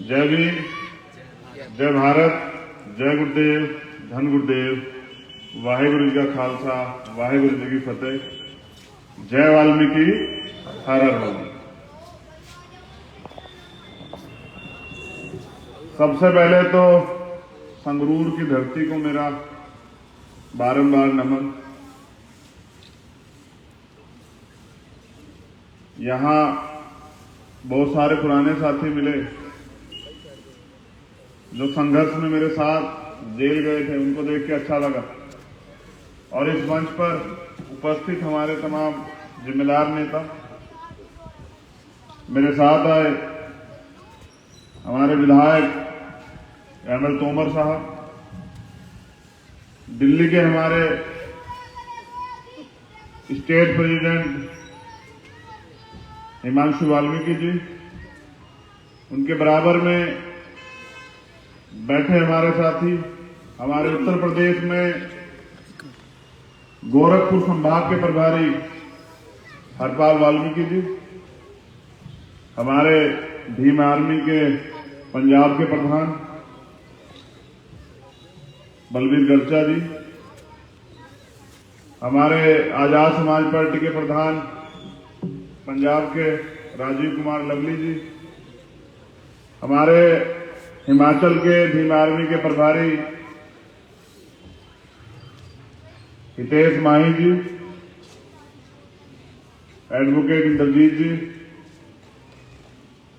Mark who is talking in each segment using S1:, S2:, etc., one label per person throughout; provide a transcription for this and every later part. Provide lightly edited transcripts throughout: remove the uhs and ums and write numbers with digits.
S1: जय भीम, जय भारत, जय गुरुदेव, धन गुरुदेव, वाहेगुरु जी का खालसा, वाहेगुरु जी की फतेह। जय वाल्मीकि, हर हर महादेव। सबसे पहले तो संगरूर की धरती को मेरा बारंबार नमन। यहाँ बहुत सारे पुराने साथी मिले जो संघर्ष में मेरे साथ जेल गए थे, उनको देख के अच्छा लगा। और इस मंच पर उपस्थित हमारे तमाम जिम्मेदार नेता मेरे साथ आए। हमारे विधायक एमएल तोमर साहब, दिल्ली के हमारे स्टेट प्रेसिडेंट हिमांशु वाल्मीकि जी, उनके बराबर में बैठे हमारे साथी, हमारे उत्तर प्रदेश में गोरखपुर संभाग के प्रभारी हरपाल वाल्मीकि जी, हमारे भीम आर्मी के पंजाब के प्रधान बलबीर गर्चा जी, हमारे आजाद समाज पार्टी के प्रधान पंजाब के राजीव कुमार लवली जी, हमारे हिमाचल के भीम आर्मी के प्रभारी हितेश माही जी, एडवोकेट इंद्रजीत जी,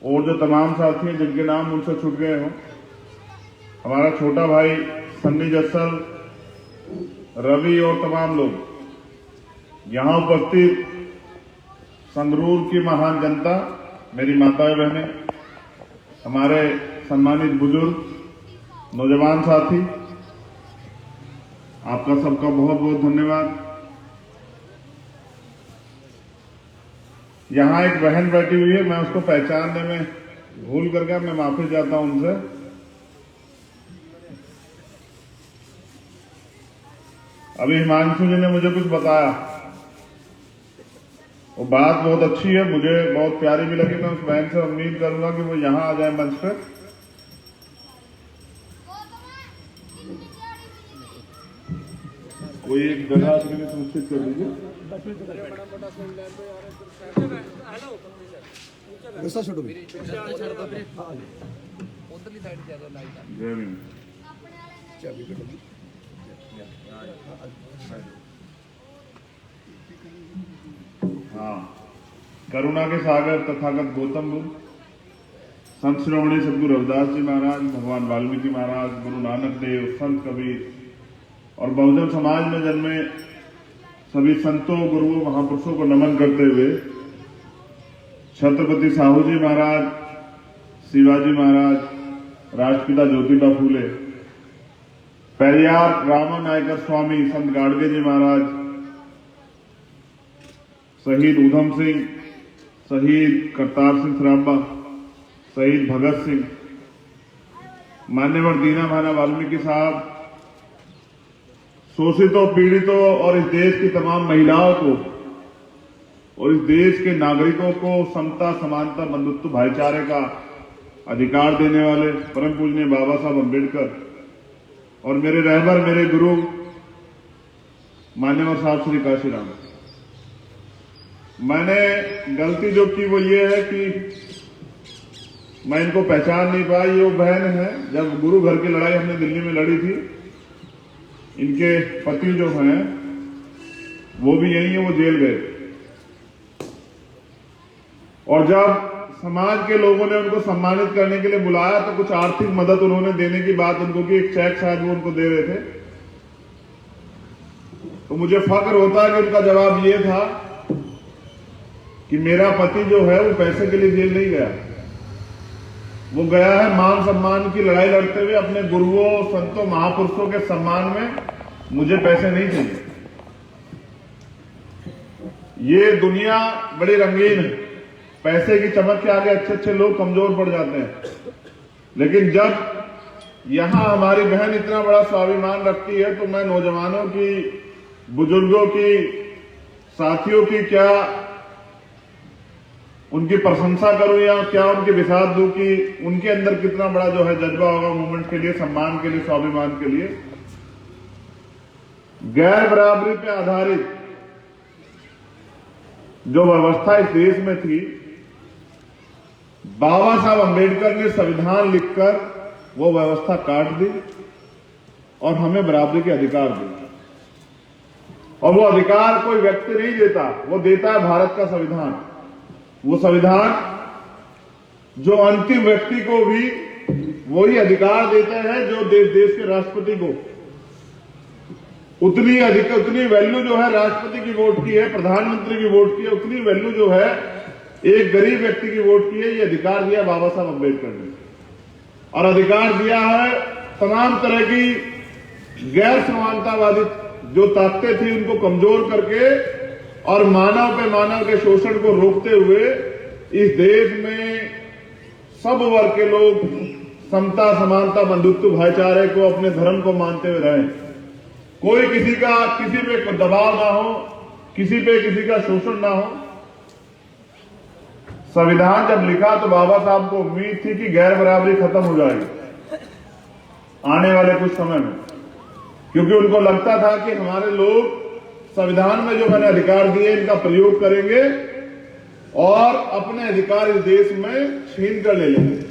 S1: और जो तमाम साथी हैं जिनके नाम मुझसे छूट गए हों, हमारा छोटा भाई सन्नी जस्सल, रवि और तमाम लोग यहां उपस्थित, संगरूर की महान जनता, मेरी माताएं बहनें, हमारे सम्मानित बुजुर्ग, नौजवान साथी, आपका सबका बहुत बहुत धन्यवाद। यहां एक बहन बैठी हुई है, मैं उसको पहचानने में भूल कर गया, मैं माफी चाहता हूं उनसे। अभी हिमांशु जी ने मुझे कुछ बताया, वो बात बहुत अच्छी है, मुझे बहुत प्यारी भी लगी। मैं उस बहन से उम्मीद करूंगा कि वो यहां आ जाए मंच पर। कोई एक जगह के लिए सुनिश्चित कर दीजिए। जय भीम। हाँ, करुणा के सागर तथागत गौतम बुद्ध, संत श्रोमणी सदगुरु रविदास जी महाराज, भगवान वाल्मीकि महाराज, गुरु नानक देव, संत कबीर और बहुजन समाज में जन्मे सभी संतों, गुरुओं, महापुरुषों को नमन करते हुए छत्रपति साहू जी महाराज, शिवाजी महाराज, राष्ट्रपिता ज्योतिबा फूले, पेरियार रामा नायकर स्वामी, संत गाडगे जी महाराज, शहीद उधम सिंह, शहीद करतार सिंह सराभा, शहीद भगत सिंह, मान्यवर दीना भाना वाल्मीकि साहब, शोषितों, पीड़ितों और इस देश की तमाम महिलाओं को और इस देश के नागरिकों को समता, समानता, बंधुत्व, भाईचारे का अधिकार देने वाले परम पूजनीय बाबा साहब अम्बेडकर और मेरे रहबर, मेरे गुरु मान्यवर साहब श्री काशीराम। मैंने गलती जो की वो ये है कि मैं इनको पहचान नहीं पाई। ये वो बहन है, जब गुरु घर की लड़ाई हमने दिल्ली में लड़ी थी, इनके पति जो हैं वो भी यही है, वो जेल गए। और जब समाज के लोगों ने उनको सम्मानित करने के लिए बुलाया तो कुछ आर्थिक मदद उन्होंने देने की बात उनको की, एक चेक शायद वो उनको दे रहे थे। तो मुझे फक्र होता है कि उनका जवाब ये था कि मेरा पति जो है वो पैसे के लिए जेल नहीं गया, वो गया है मान सम्मान की लड़ाई लड़ते हुए अपने गुरुओं, संतों, महापुरुषों के सम्मान में। मुझे पैसे नहीं चाहिए। ये दुनिया बड़ी रंगीन है, पैसे की चमक के आगे अच्छे अच्छे लोग कमजोर पड़ जाते हैं। लेकिन जब यहां हमारी बहन इतना बड़ा स्वाभिमान रखती है तो मैं नौजवानों की, बुजुर्गों की, साथियों की क्या उनकी प्रशंसा करूं या क्या उनके विषाद दूं कि उनके अंदर कितना बड़ा जो है जज्बा होगा मूवमेंट के लिए, सम्मान के लिए, स्वाभिमान के लिए। गैर बराबरी पे आधारित जो व्यवस्था इस देश में थी, बाबा साहब अंबेडकर ने संविधान लिखकर वो व्यवस्था काट दी और हमें बराबरी के अधिकार दिए। और वो अधिकार कोई व्यक्ति नहीं देता, वो देता है भारत का संविधान। वो संविधान जो अंतिम व्यक्ति को भी वही अधिकार देते हैं जो देश के राष्ट्रपति को। उतनी वैल्यू जो है राष्ट्रपति की वोट की है, प्रधानमंत्री की वोट की है, उतनी वैल्यू जो है एक गरीब व्यक्ति की वोट की है। ये अधिकार दिया बाबा साहब अम्बेडकर ने, और अधिकार दिया है तमाम तरह की गैर समानतावादी जो ताकतें थी उनको कमजोर करके और मानव पे मानव के शोषण को रोकते हुए इस देश में सब वर्ग के लोग समता, समानता, बंधुत्व, भाईचारे को, अपने धर्म को मानते हुए रहें। कोई किसी पे दबाव ना हो, किसी पे किसी का शोषण ना हो। संविधान जब लिखा तो बाबा साहब को उम्मीद थी कि गैर बराबरी खत्म हो जाएगी आने वाले कुछ समय में, क्योंकि उनको लगता था कि हमारे लोग संविधान में जो मैंने अधिकार दिए इनका प्रयोग करेंगे और अपने अधिकार इस देश में छीन कर ले लेंगे।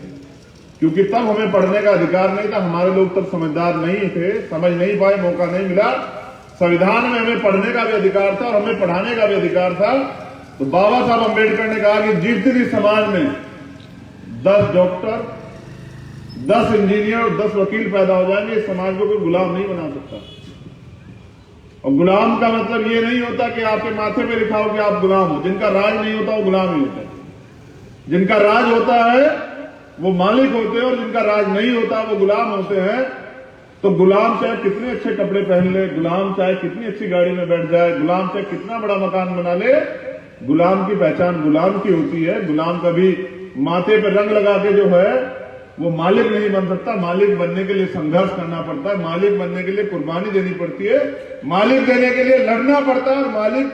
S1: क्योंकि तब हमें पढ़ने का अधिकार नहीं था, हमारे लोग तब समझदार नहीं थे, समझ नहीं पाए, मौका नहीं मिला। संविधान में हमें पढ़ने का भी अधिकार था और हमें पढ़ाने का भी अधिकार था। तो बाबा साहब अम्बेडकर ने कहा कि जिस दिन इस समाज में 10 डॉक्टर, 10 इंजीनियर और 10 वकील पैदा हो जाएंगे, इस समाज को कोई गुलाम नहीं बना सकता। और गुलाम का मतलब ये नहीं होता कि आपके माथे पे लिखा हो कि आप गुलाम हो। जिनका राज नहीं होता वो गुलाम ही होता है। जिनका राज होता है वो मालिक होते हैं और जिनका राज नहीं होता वो गुलाम होते हैं। तो गुलाम चाहे कितने अच्छे कपड़े पहन ले, गुलाम चाहे कितनी अच्छी गाड़ी में बैठ जाए, गुलाम चाहे कितना बड़ा मकान बना ले, गुलाम की पहचान गुलाम की होती है। गुलाम कभी माथे पे रंग लगा के जो है वो मालिक नहीं बन सकता। मालिक बनने के लिए संघर्ष करना पड़ता है, मालिक बनने के लिए कुर्बानी देनी पड़ती है, मालिक देने के लिए लड़ना पड़ता है और मालिक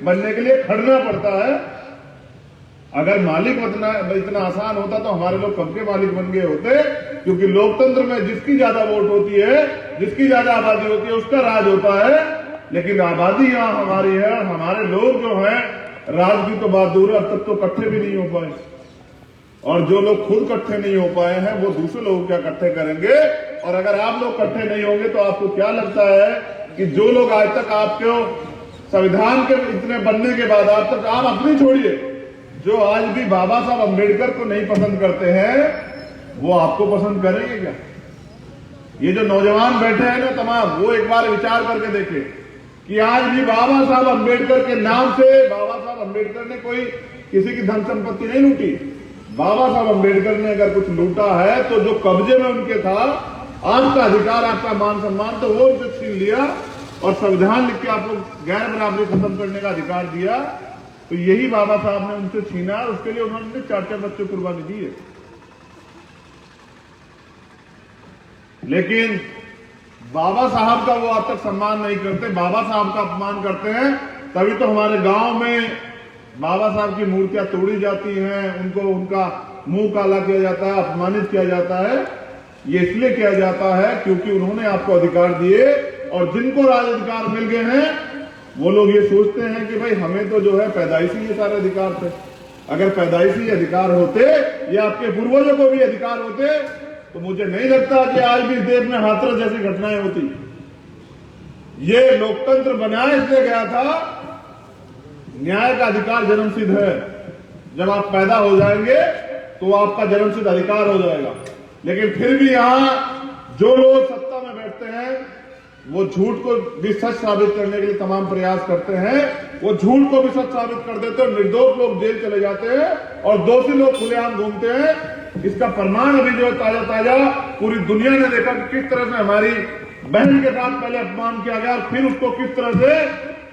S1: बनने के लिए खड़ना पड़ता है। अगर मालिक इतना आसान होता तो हमारे लोग कब के मालिक बन गए होते। क्योंकि लोकतंत्र में जिसकी ज्यादा वोट होती है, जिसकी ज्यादा आबादी होती है, उसका राज होता है। लेकिन आबादी यहां हमारी है, हमारे लोग जो है, राज की तो बात दूर है, अब तक तो इकट्ठे भी नहीं हो पाए। और जो लोग खुद इकट्ठे नहीं हो पाए हैं वो दूसरे लोग क्या इकट्ठे करेंगे। और अगर आप लोग इकट्ठे नहीं होंगे तो आपको क्या लगता है कि जो लोग आज तक आपके संविधान के इतने बनने के बाद आज तक, आप अपनी छोड़िए, जो आज भी बाबा साहब अम्बेडकर को नहीं पसंद करते हैं वो आपको पसंद करेंगे क्या? ये जो नौजवान बैठे हैं ना तमाम, वो एक बार विचार करके देखें कि आज भी बाबा साहब अम्बेडकर के नाम से बाबा साहब अम्बेडकर ने कोई किसी की धन संपत्ति नहीं लूटी। बाबा साहब अम्बेडकर ने अगर कुछ लूटा है तो जो कब्जे में उनके था, आपका अधिकार, आपका मान सम्मान, तो वो उनसे छीन लिया और संविधान लिख के आप लोग गैर बराबरी खत्म करने का अधिकार दिया। तो यही बाबा साहब ने उनसे छीना, उसके लिए उन्होंने 4 बच्चों की कुर्बानी दी है। लेकिन बाबा साहब का वो आज तक सम्मान नहीं करते, बाबा साहब का अपमान करते हैं। तभी तो हमारे गांव में बाबा साहब की मूर्तियां तोड़ी जाती हैं, उनको उनका मुंह काला किया जाता है, अपमानित किया जाता है। ये इसलिए किया जाता है क्योंकि उन्होंने आपको अधिकार दिए और जिनको राज अधिकार मिल गए हैं वो लोग ये सोचते हैं कि भाई हमें तो जो है पैदाइशी ये सारे अधिकार थे। अगर पैदाइशी अधिकार होते या आपके पूर्वजों को भी अधिकार होते तो मुझे नहीं लगता कि आज भी देश में हाथरस जैसी घटनाएं होती। ये लोकतंत्र बनाया इसलिए गया था, न्याय का अधिकार जन्मसिद्ध है। जब आप पैदा हो जाएंगे तो आपका जन्मसिद्ध अधिकार हो जाएगा। लेकिन फिर भी यहां जो लोग सत्ता में बैठते हैं वो झूठ को भी सच साबित करने के लिए तमाम प्रयास करते हैं। वो झूठ को भी सच साबित कर देते हैं, निर्दोष लोग जेल चले जाते हैं और दोषी लोग खुलेआम घूमते हैं। इसका प्रमाण अभी जो है ताजा ताजा पूरी दुनिया ने देखा कि किस तरह से हमारी बहन के साथ पहले अपमान किया गया और फिर उसको किस तरह से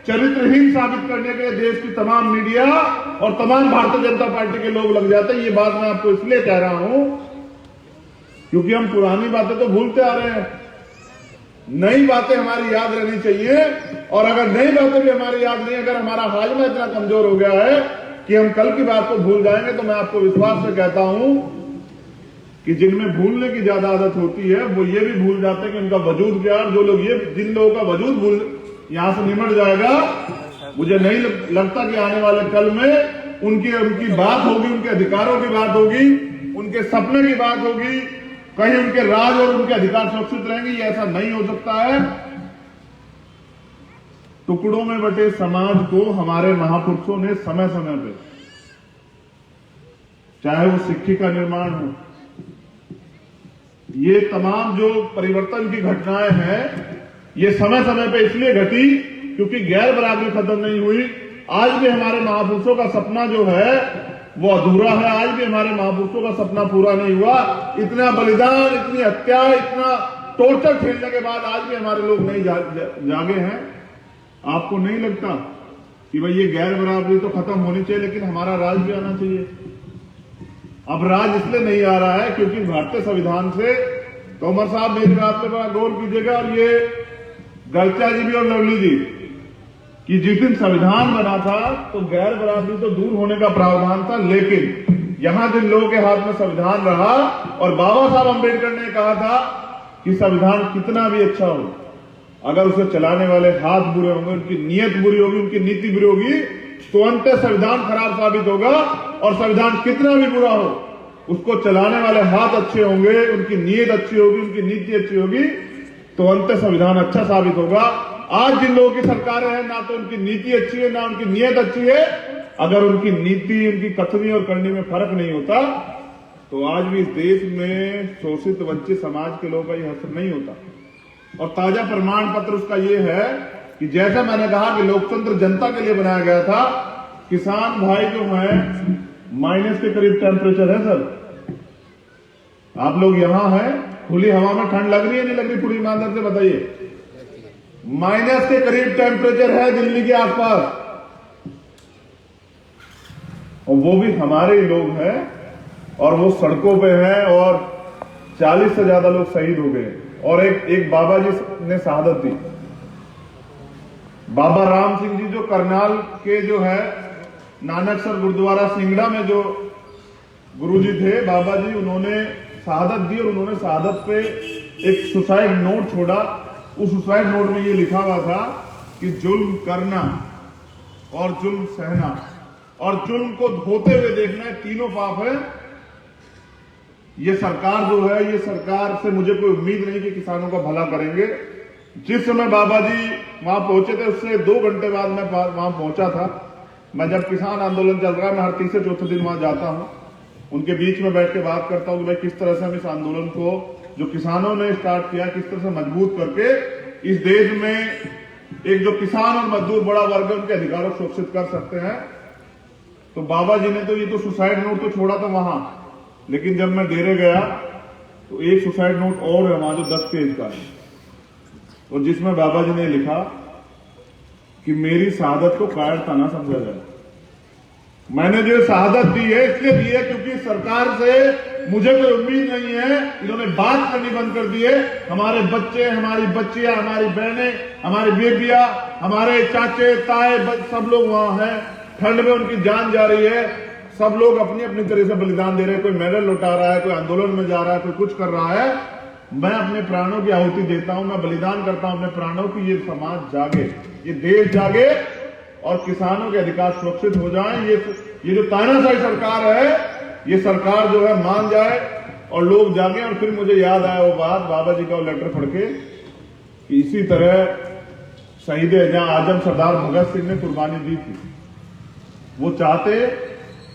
S1: चरित्रहीन साबित करने के लिए देश की तमाम मीडिया और तमाम भारतीय जनता पार्टी के लोग लग जाते हैं। ये बात मैं आपको इसलिए कह रहा हूं क्योंकि हम पुरानी बातें तो भूलते आ रहे हैं, नई बातें हमारी याद रहनी चाहिए। और अगर नई बातें भी हमारी याद नहीं, अगर हमारा हाजमा इतना कमजोर हो गया है कि हम कल की बात को भूल जाएंगे, तो मैं आपको विश्वास से कहता हूं कि जिनमें भूलने की ज्यादा आदत होती है वो ये भी भूल जाते हैं कि उनका वजूद क्या है। जो लोग जिन लोगों का वजूद भूल यहां से निमट जाएगा, मुझे नहीं लगता कि आने वाले कल में उनकी बात होगी, उनके अधिकारों की बात होगी, उनके सपने की बात होगी, कहीं उनके राज और उनके अधिकार सुरक्षित रहेंगे। ये ऐसा नहीं हो सकता है। टुकड़ों में बटे समाज को हमारे महापुरुषों ने समय समय पे, चाहे वो सिक्की का निर्माण हो, ये तमाम जो परिवर्तन की घटनाएं हैं, ये समय समय पे इसलिए घटी क्योंकि गैर बराबरी खत्म नहीं हुई। आज भी हमारे महापुरुषों का सपना जो है वो अधूरा है। आज भी हमारे महापुरुषों का सपना पूरा नहीं हुआ। इतना बलिदान, इतनी हत्या, इतना टॉर्चर झेलने के बाद आज भी हमारे लोग नहीं जागे हैं। आपको नहीं लगता कि भाई ये गैर बराबरी तो खत्म होनी चाहिए, लेकिन हमारा राज भी आना चाहिए? अब राज इसलिए नहीं आ रहा है क्योंकि भारतीय संविधान से, तोमर साहब मेरी बात पे बड़ा गौर कीजिएगा, और ये गलचा जी भी और लवली जी, कि जिस दिन संविधान बना था तो गैर बराबरी तो दूर होने का प्रावधान था, लेकिन यहां जिन लोगों के हाथ में संविधान रहा, और बाबा साहब अम्बेडकर ने कहा था कि संविधान कितना भी अच्छा हो, अगर उसे चलाने वाले हाथ बुरे होंगे, उनकी नीयत बुरी होगी, उनकी नीति बुरी होगी, तो अंततः संविधान खराब साबित होगा। और संविधान कितना भी बुरा हो, उसको चलाने वाले हाथ अच्छे होंगे, उनकी नीयत अच्छी होगी, उनकी नीति अच्छी होगी, तो अंततः संविधान अच्छा साबित होगा। आज जिन लोगों की सरकारें हैं, ना तो उनकी नीति अच्छी है, ना उनकी नीयत अच्छी है। अगर उनकी नीति, उनकी कथनी और करनी में फर्क नहीं होता, तो आज भी इस देश में शोषित वंचित समाज के लोगों का ये हश्र नहीं होता। और ताजा प्रमाण पत्र उसका ये है कि जैसा मैंने कहा कि लोकतंत्र जनता के लिए बनाया गया था, किसान भाई जो है माइनस के करीब टेम्परेचर है। सर, आप लोग यहां हैं, खुली हवा में ठंड लग रही है, नहीं लग रही? पूरी ईमानदार से बताइए। माइनस के करीब टेम्परेचर है दिल्ली के आसपास, और वो भी हमारे ही लोग हैं, और वो सड़कों पे हैं, और 40 से ज्यादा लोग शहीद हो गए। और एक बाबा जी ने शहादत दी, बाबा राम सिंह जी, जो करनाल के जो है नानकसर गुरुद्वारा सिंगड़ा में जो गुरुजी थे, बाबा जी, उन्होंने शहादत दी। और उन्होंने शहादत पे एक सुसाइड नोट छोड़ा। उस सुसाइड नोट में ये लिखा हुआ था कि जुल्म करना और जुल्म सहना और जुल्म को धोते हुए देखना, तीनों पाप है। ये सरकार जो है, ये सरकार से मुझे कोई उम्मीद नहीं कि किसानों का भला करेंगे। जिस समय बाबा जी वहां पहुंचे थे, उससे 2 घंटे बाद मैं वहां पहुंचा था। मैं जब किसान आंदोलन चल रहा है, मैं हर तीसरे चौथे दिन वहां जाता हूं, उनके बीच में बैठ के बात करता हूं कि भाई किस तरह से हम इस आंदोलन को, जो किसानों ने स्टार्ट किया, किस तरह से मजबूत करके इस देश में एक जो किसान और मजदूर बड़ा वर्ग है, उनके अधिकारों को सुरक्षित कर सकते हैं। तो बाबा जी ने तो ये तो सुसाइड नोट तो छोड़ा था वहां, लेकिन जब मैं डेरे गया तो एक सुसाइड नोट और है वहां, जो 10 पेज का है, और जिसमें बाबा जी ने लिखा कि मेरी शहादत को कायरता ना समझा जाए। मैंने जो शहादत दी है इसलिए दी है क्योंकि सरकार से मुझे कोई उम्मीद नहीं है। इन्होंने बात करनी बंद कर दी है। हमारे बच्चे, हमारी बच्चियां, हमारी बहनें, हमारी बेटियां, हमारे चाचे ताए, सब लोग वहां हैं। ठंड में उनकी जान जा रही है। सब लोग अपनी अपनी तरह से बलिदान दे रहे हैं। कोई मेडल लौटा रहा है, कोई आंदोलन में जा रहा है, कोई कुछ कर रहा है। मैं अपने प्राणों की आहुति देता हूं, मैं बलिदान करता हूं अपने प्राणों की। ये समाज जागे, ये देश जागे और किसानों के अधिकार सुरक्षित हो जाएं। ये जो तानाशाही सरकार है, ये सरकार जो है मान जाए और लोग जागे। और फिर मुझे याद आया वो बात, बाबा जी का वो लेटर पढ़ के, कि इसी तरह शहीद आजम सरदार भगत सिंह ने कुर्बानी दी थी। वो चाहते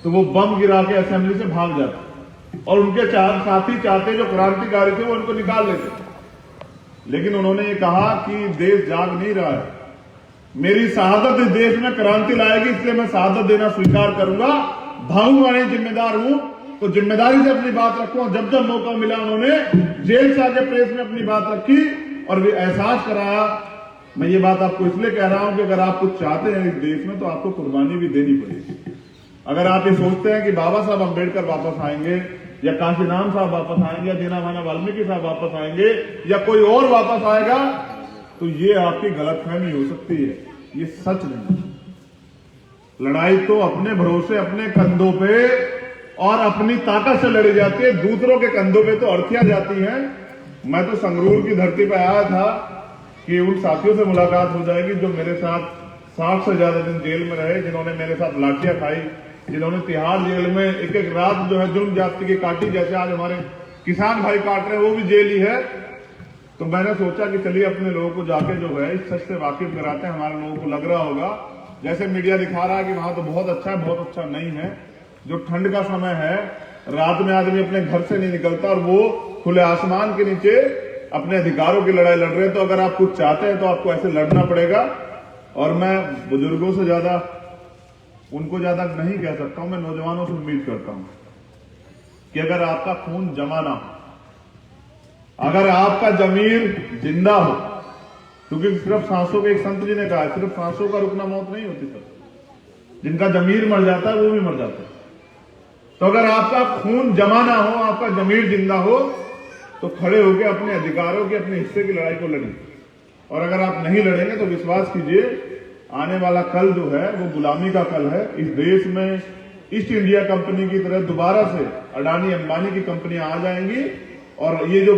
S1: तो वो बम गिरा के असेंबली से भाग जाते, और उनके साथी चाहते जो क्रांतिकारी थे वो उनको निकाल लेते। लेकिन उन्होंने ये कहा कि देश जाग नहीं रहा है, मेरी शहादत इस देश में क्रांति लाएगी, इसलिए मैं शहादत देना स्वीकार करूंगा। भागूंगा नहीं, जिम्मेदार हूं तो जिम्मेदारी से अपनी बात रखूंगा। जब जब मौका मिला उन्होंने जेल से आके प्रेस में अपनी बात रखी और वे एहसास कराया। मैं ये बात आपको इसलिए कह रहा हूं कि अगर आप कुछ चाहते हैं इस देश में तो आपको कुर्बानी भी देनी पड़ेगी। अगर आप ये सोचते हैं कि बाबा साहब अम्बेडकर वापस आएंगे, या काशीराम साहब वापस आएंगे, या दीनदयाल वाल्मीकि साहब वापस आएंगे, या कोई और वापस आएगा, तो ये आपकी गलतफहमी हो सकती है, ये सच नहीं। लड़ाई तो अपने भरोसे, अपने कंधों पे और अपनी ताकत से लड़ी जाती है, दूसरों के कंधों पे तो अड़थियां जाती हैं। मैं तो संगरूर की धरती पे आया था कि उन साथियों से मुलाकात हो जाएगी जो मेरे साथ 60 से ज्यादा दिन जेल में रहे, जिन्होंने मेरे साथ लाठियां खाई, जिन्होंने तिहाड़ जेल में एक एक रात जो है जुल्म जाति की काटी, जैसे आज हमारे किसान भाई काट रहे हैं, वो भी जेल ही है। तो मैंने सोचा कि चलिए अपने लोगों को जाके जो है इस सच से वाकिफ कराते हैं। हमारे लोगों को लग रहा होगा जैसे मीडिया दिखा रहा है कि वहां तो बहुत अच्छा है, बहुत अच्छा नहीं है। जो ठंड का समय है, रात में आदमी अपने घर से नहीं निकलता और वो खुले आसमान के नीचे अपने अधिकारों की लड़ाई लड़ रहे हैं। तो अगर आप कुछ चाहते हैं तो आपको ऐसे लड़ना पड़ेगा। और मैं बुजुर्गों से ज्यादा, उनको ज्यादा नहीं कह सकता हूं, मैं नौजवानों से उम्मीद करता हूं कि अगर आपका खून जमा ना हो, अगर आपका जमीर जिंदा हो, क्योंकि सिर्फ सांसों के, एक संत जी ने कहा है, सिर्फ सांसों का रुकना मौत नहीं होती सर, जिनका जमीर मर जाता है वो भी मर जाता है। तो अगर आपका खून जमा ना हो, आपका जमीर जिंदा हो, तो खड़े होकर अपने अधिकारों के, अपने हिस्से की लड़ाई को लड़ें। और अगर आप नहीं लड़ेंगे तो विश्वास कीजिए आने वाला कल जो है वो गुलामी का कल है। इस देश में ईस्ट इंडिया कंपनी की तरह दोबारा से अडानी अंबानी की कंपनियां आ जाएंगी और ये जो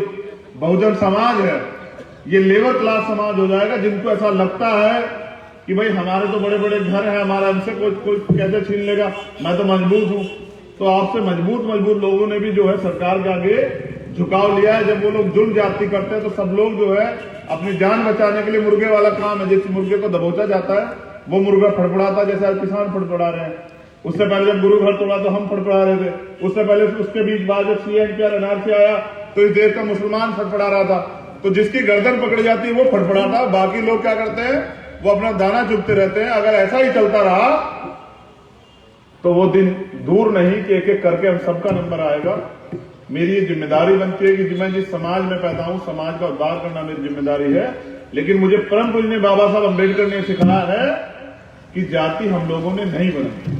S1: बहुजन समाज है ये लेबर क्लास समाज हो जाएगा, जिनको ऐसा लगता है कि भाई हमारे तो बड़े बड़े घर हैं, हमारा हमसे कोई कैसे छीन लेगा, मैं तो मजबूत हूं। तो आपसे मजबूत लोगों ने भी जो है सरकार के आगे झुकाव लिया है। जब वो लोग जुल्म ज्यादती करते हैं तो सब लोग जो है अपनी जान बचाने के लिए, मुर्गे वाला काम है, जिस मुर्गे को दबोचा जाता है वो मुर्गा फड़फड़ाता, जैसे आज किसान फड़फड़ा रहे हैं। उससे पहले जब गुरु घर तोड़ा तो हम फड़फड़ा रहे थे, उससे पहले उसके बीच बाद जब CNPR NRC आया तो इस देश का मुसलमान फड़फड़ा रहा था। तो जिसकी गर्दन पकड़ी जाती है वो फड़फड़ाता, बाकी लोग क्या करते हैं, वो अपना दाना चुगते रहते हैं। अगर ऐसा ही चलता रहा तो वो दिन दूर नहीं कि एक एक करके हम सबका नंबर आएगा। मेरी ये जिम्मेदारी बनती है कि मैं जिस समाज में पैदा हूं, समाज का उद्धार करना मेरी जिम्मेदारी है। लेकिन मुझे परम पूज्य बाबा साहब अम्बेडकर ने सिखाया है कि जाति हम लोगों ने नहीं बनाई,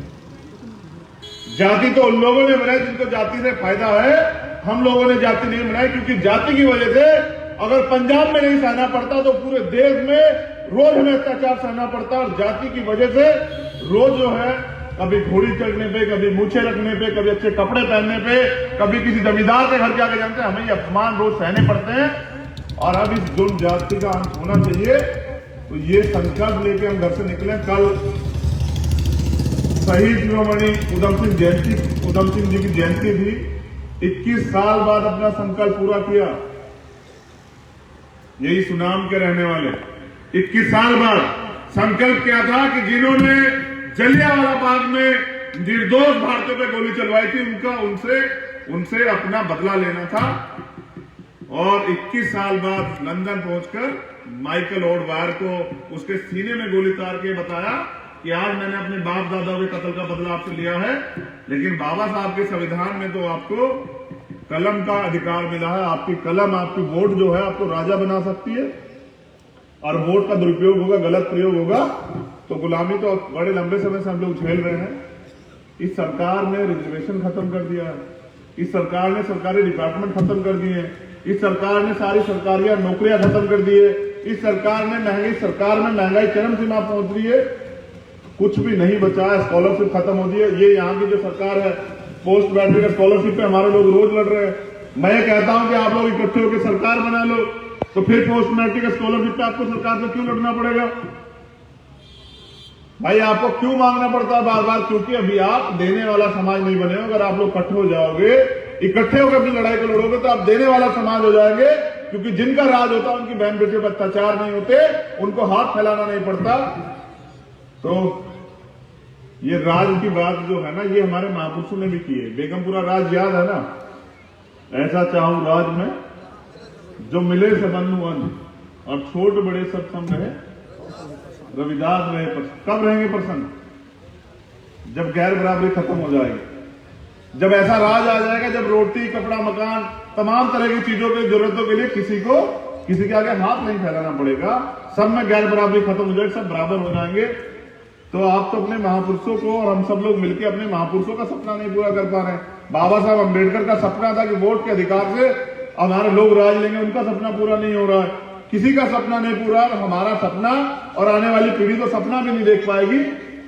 S1: जाति तो उन लोगों ने बनाई जिनको जाति से फायदा है। हम लोगों ने जाति नहीं बनाई, क्योंकि जाति की वजह से अगर पंजाब में नहीं सहना पड़ता तो पूरे देश में रोज हमें अत्याचार सहना पड़ता। और जाति की वजह से रोज जो है कभी घोड़ी चढ़ने पे, कभी मूछे रखने पे, कभी अच्छे कपड़े पहनने पे, कभी किसी जमींदार के घर जाके जानते हैं हमें ये अपमान रोज सहने पड़ते हैं। और अब इस जुल्म जाति का अंत होना चाहिए। तो ये संकल्प लेके हम घर से निकले। कल शहीद शिरोमणि उधम सिंह जी की जयंती थी। 21 साल बाद अपना संकल्प पूरा किया, यही सुनाम के रहने वाले 21 साल बाद संकल्प किया था कि जिन्होंने जलियांवाला बाग में निर्दोष भारतीयों पे गोली चलवाई थी उनसे अपना बदला लेना था। और 21 साल बाद लंदन पहुंचकर माइकल ऑडवायर को उसके सीने में गोली तार के बताया कि आज मैंने अपने बाप दादा के कत्ल का बदला आपसे लिया है। लेकिन बाबा साहब के संविधान में तो आपको कलम का अधिकार मिला है। आपकी कलम, आपकी वोट जो है आपको राजा बना सकती है। और वोट का दुरुपयोग होगा, गलत प्रयोग होगा तो गुलामी तो बड़े लंबे समय से हम लोग झेल रहे हैं। इस सरकार ने रिजर्वेशन खत्म कर दिया है, इस सरकार ने सरकारी डिपार्टमेंट खत्म कर दिए हैं, इस सरकार ने सारी सरकारी नौकरियां खत्म कर दी है, इस सरकार में महंगाई चरम सीमा पहुंच रही है, कुछ भी नहीं बचा है। स्कॉलरशिप खत्म हो गई है। ये यहाँ की जो सरकार है, पोस्ट मैट्रिक स्कॉलरशिप पे हमारे लोग रोज लड़ रहे हैं। मैं ये कहता हूं कि आप लोग इकट्ठे होकर सरकार बना लो, तो फिर पोस्ट मैट्रिक स्कॉलरशिप पे आपको सरकार से क्यों लड़ना पड़ेगा भाई? आपको क्यों मांगना पड़ता है बार बार? क्योंकि अभी आप देने वाला समाज नहीं बने हो। अगर आप लोग इकट्ठे हो जाओगे, इकट्ठे होकर अपनी लड़ाई को लड़ोगे तो आप देने वाला समाज हो जाएंगे। क्योंकि जिनका राज होता है उनकी बहन बेटियों पर अत्याचार नहीं होते, उनको हाथ फैलाना नहीं पड़ता। तो ये राज की बात जो है ना, ये हमारे महापुरुषों ने भी की है। बेगमपुरा राज याद है ना, ऐसा चाहूं राज में जो मिले से बंधु अन्न, और छोट बड़े सब सम रहे, रविदास रहे कब रहेंगे प्रसन्न? जब गैर बराबरी खत्म हो जाएगी, जब ऐसा राज आ जाएगा, जब रोटी, कपड़ा, मकान, तमाम तरह की चीजों की जरूरतों के लिए किसी के आगे हाथ नहीं फैलाना पड़ेगा, सब में गैर बराबरी खत्म हो जाएगी, सब बराबर हो जाएंगे। तो आप तो अपने महापुरुषों को और हम सब लोग मिलकर अपने महापुरुषों का सपना नहीं पूरा कर पा रहे हैं। बाबा साहब अम्बेडकर का सपना था कि वोट के अधिकार से हमारे लोग राज लेंगे, उनका सपना पूरा नहीं हो रहा है। किसी का सपना नहीं पूरा, हमारा सपना और आने वाली पीढ़ी तो सपना भी नहीं देख पाएगी।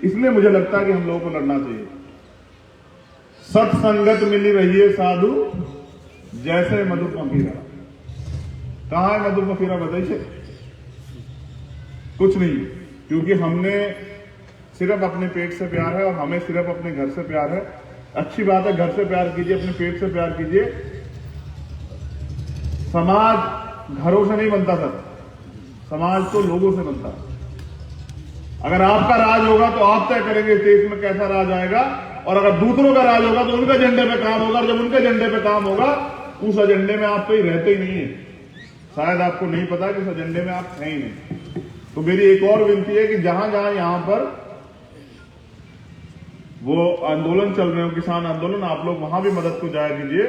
S1: इसलिए मुझे लगता है कि हम लोगों को लड़ना चाहिए। सत्संगत मिली रही है साधु जैसे मधु मखीरा। कहां है मधु मखीरा बताइए? कुछ नहीं, क्योंकि हमने सिर्फ अपने पेट से प्यार है और हमें सिर्फ अपने घर से प्यार है। अच्छी बात है, घर से प्यार कीजिए, अपने पेट से प्यार कीजिए। समाज घरों से नहीं बनता सर, समाज तो लोगों से बनता है। अगर आपका राज होगा तो आप तय करेंगे इस देश में कैसा राज आएगा, और अगर दूसरों का राज होगा तो उनके एजेंडे पे काम होगा, और जब उनके एजेंडे पे काम होगा उस एजेंडे में आप कहीं रहते ही नहीं है। शायद आपको नहीं पता कि उस एजेंडे में आप हैं ही नहीं। तो मेरी एक और विनती है कि जहां जहां यहां पर वो आंदोलन चल रहे हो, किसान आंदोलन, आप लोग वहां भी मदद को जाया कीजिए,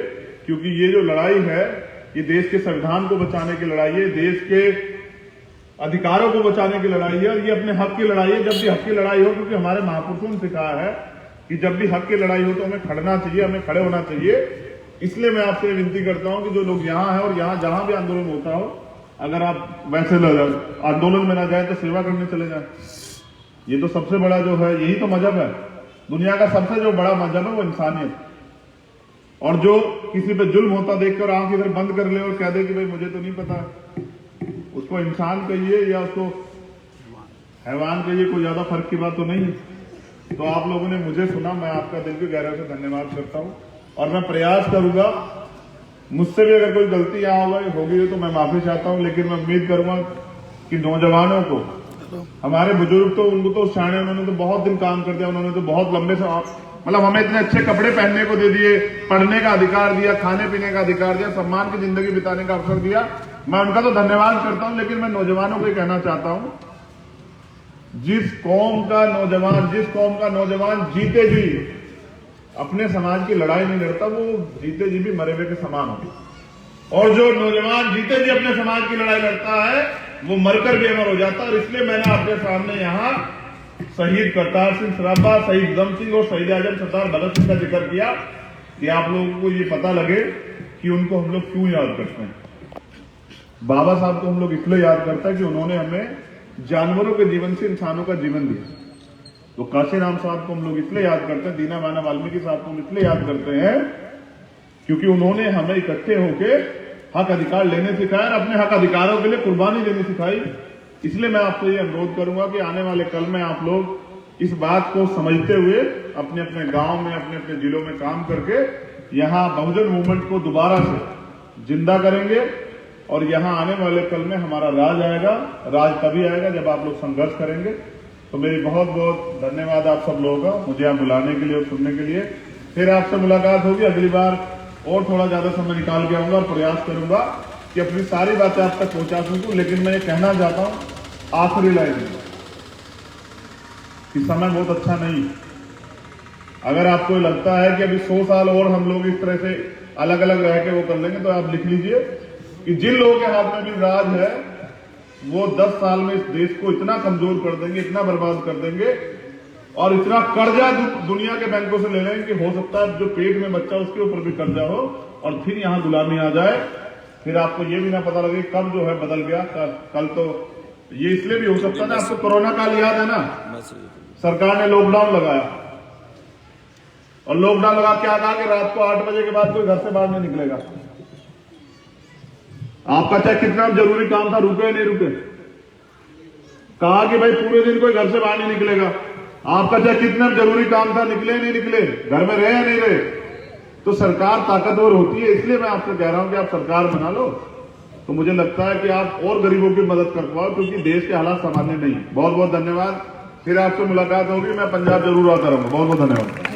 S1: क्योंकि ये जो लड़ाई है ये देश के संविधान को बचाने की लड़ाई है, देश के अधिकारों को बचाने की लड़ाई है, और ये अपने हक की लड़ाई है। जब भी हक की लड़ाई हो, क्योंकि हमारे महापुरुषों ने सिखाया है कि जब भी हक की लड़ाई हो तो हमें खड़ना चाहिए, हमें खड़े होना चाहिए। इसलिए मैं आपसे विनती करता हूं कि जो लोग यहां हैं और यहां जहां भी आंदोलन होता हो, अगर आप वैसे आंदोलन में ना जाए तो सेवा करने चले जाए। ये तो सबसे बड़ा जो है, यही तो मजहब है। दुनिया का सबसे जो बड़ा मजहब है वो इंसानियत। और जो किसी पे जुल्म होता देखकर आंख इधर बंद कर ले और कह दे कि भाई मुझे तो नहीं पता, उसको इंसान कहिए या उसको हैवान कहिए, कोई ज्यादा फर्क की बात तो नहीं है। तो आप लोगों ने मुझे सुना, मैं आपका दिल की गहराई से धन्यवाद करता हूं, और मैं प्रयास करूंगा, मुझसे भी अगर कोई गलती यहाँ होगी तो मैं माफी चाहता हूं, लेकिन मैं उम्मीद करूंगा कि नौजवानों को, हमारे बुजुर्ग तो उनको तो शाणे, उन्होंने तो बहुत दिन काम कर दिया, उन्होंने तो बहुत लंबे से, मतलब हमें इतने अच्छे कपड़े पहनने को दे दिए, पढ़ने का अधिकार दिया, खाने पीने का अधिकार दिया, सम्मान की जिंदगी बिताने का अवसर दिया। मैं उनका तो धन्यवाद करता हूं, लेकिन मैं नौजवानों को कहना चाहता हूं, जिस कौम का नौजवान जीते जी अपने समाज की लड़ाई नहीं लड़ता, वो जीते जी भी मरे हुए के समान होगी। और जो नौजवान जीते जी अपने समाज की लड़ाई लड़ता है वो मरकर भी अमर हो जाता है। और इसलिए मैंने आपके सामने यहाँ शहीद करतार सिंह सराभा, शहीद उधम सिंह और शहीद आजम सरदार भगत सिंह का जिक्र किया, कि आप लोगों को ये पता लगे कि उनको हम लोग क्यों याद करते हैं। बाबा साहब को हम लोग इसलिए याद करते हैं कि उन्होंने हमें जानवरों के जीवन से इंसानों का जीवन दिया। तो काशीराम साहब को हम लोग इसलिए याद करते हैं, दीना माना वाल्मीकि साहब को हम इसलिए याद करते हैं क्योंकि उन्होंने हमें इकट्ठे होकर हक अधिकार लेने सिखाया और अपने हक अधिकारों के लिए कुर्बानी देनी सिखाई। इसलिए मैं आपसे ये अनुरोध करूंगा कि आने वाले कल में आप लोग इस बात को समझते हुए अपने अपने गांव में, अपने अपने जिलों में काम करके यहां बहुजन मूवमेंट को दोबारा से जिंदा करेंगे। और यहां आने वाले कल में हमारा राज आएगा। राज तभी आएगा जब आप लोग संघर्ष करेंगे। तो मेरी बहुत बहुत धन्यवाद आप सब लोगों का, मुझे यहाँ बुलाने के लिए और सुनने के लिए। फिर आपसे मुलाकात होगी अगली बार, और थोड़ा ज्यादा समय निकाल के आऊंगा और प्रयास करूंगा कि अपनी सारी बातें आप तक पहुंचा सकूं। लेकिन मैं ये कहना चाहता हूं आखिरी लाइन में कि समय बहुत अच्छा नहीं। अगर आपको लगता है कि अभी 100 साल और हम लोग इस तरह से अलग अलग रह के वो कर लेंगे, तो आप लिख लीजिए कि जिन लोगों के हाथ में भी राज है वो 10 साल में इस देश को इतना कमजोर कर देंगे, इतना बर्बाद कर देंगे और इतना कर्जा दुनिया के बैंकों से ले लेंगे कि हो सकता है जो पेट में बच्चा उसके ऊपर भी कर्जा हो और फिर यहां गुलामी आ जाए। फिर आपको ये भी ना पता लगे कब जो है बदल गया। कल तो ये इसलिए भी हो सकता था, आपको कोरोना काल याद है ना, सरकार ने लॉकडाउन लगाया और लॉकडाउन लगा क्या कहा कि रात को 8 बजे के बाद कोई घर से बाहर नहीं निकलेगा। आपका चाहे कितना जरूरी काम था, रुके नहीं रुके। कहा कि भाई पूरे दिन कोई घर से बाहर नहीं निकलेगा। आपका चाहे कितना जरूरी काम था, निकले नहीं निकले, घर में रहे या नहीं रहे। तो सरकार ताकतवर होती है। इसलिए मैं आपसे कह रहा हूं कि आप सरकार बना लो, तो मुझे लगता है कि आप और गरीबों की मदद कर पाओ, क्योंकि देश के हालात सामान्य नहीं। बहुत बहुत धन्यवाद। फिर आपसे मुलाकात होगी, मैं पंजाब जरूर आता रहूंगा। बहुत बहुत धन्यवाद।